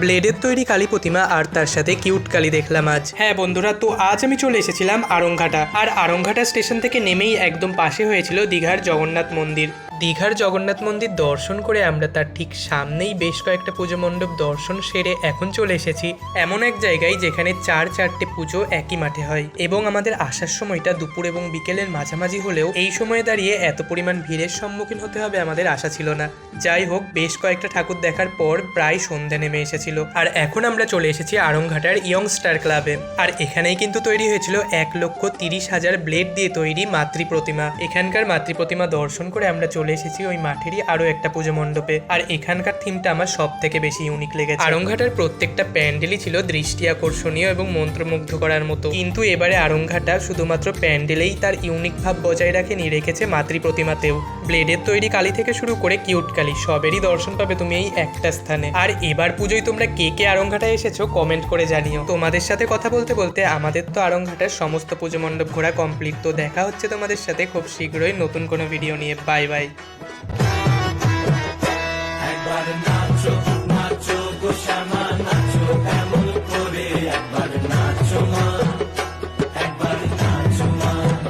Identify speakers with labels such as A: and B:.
A: ব্লেডের তৈরি কালী প্রতিমা আর তার সাথে কিউট কালী দেখলাম আজ। হ্যাঁ বন্ধুরা, তো আজ আমি চলে এসেছিলাম আড়ংঘাটা। আর আড়ংঘাটা স্টেশন থেকে নেমেই একদম পাশে হয়েছিল দীঘার জগন্নাথ মন্দির। দীঘার জগন্নাথ মন্দির দর্শন করে আমরা তার ঠিক সামনেই বেশ কয়েকটা পুজো মণ্ডপ দর্শন সেরে এখন চলে এসেছি এমন এক জায়গায় যেখানে চারটে পুজো একই মাঠে হয়, এবং আমাদের আসার সময়টা দুপুর এবং বিকেলের মাঝামাঝি হলেও এই সময়ে দাঁড়িয়ে এত পরিমাণ ভিড়ের সম্মুখীন হতে হবে আমাদের আশা ছিল না। যাই হোক, বেশ কয়েকটা ঠাকুর দেখার পর প্রায় সন্ধ্যা নেমে এসেছিল, আর এখন আমরা চলে এসেছি আড়ংঘাটার ইয়ংস্টার ক্লাবে। আর এখানেই কিন্তু তৈরি হয়েছিল 1,30,000 ব্লেড দিয়ে তৈরি মাতৃ প্রতিমা। এখানকার মাতৃ প্রতিমা দর্শন করে আমরা চলে এসেছি ওই মাঠেরই আরো একটা পুজো মণ্ডপে। আর এখানকার থিমটা আমার সব থেকে বেশি ইউনিক লেগেছে। আড়ংঘাটার প্রত্যেকটা প্যান্ডেলই ছিল দৃষ্টি আকর্ষণীয় এবং মন্ত্রমুগ্ধ করার মতো, কিন্তু এবারে আড়ংঘাটা শুধুমাত্র প্যান্ডেলেই তার ইউনিক ভাব বজায় রাখেনি, রেখেছে মাতৃ প্রতিমাতেও। ব্লেডের তৈরি কালী থেকে শুরু করে কিউট কালী সবেরই দর্শন পাবে তুমি এই একটা স্থানে। আর এবার পুজোয় তোমরা কে কে আড়ংঘাটায় এসেছো কমেন্ট করে জানিও। তোমাদের সাথে কথা বলতে বলতে আমাদের তো আড়ংঘাটার সমস্ত পুজো মণ্ডপ ঘোরা কমপ্লিট। তো দেখা হচ্ছে তোমাদের সাথে খুব শীঘ্রই নতুন কোনো ভিডিও নিয়ে। Bye bye.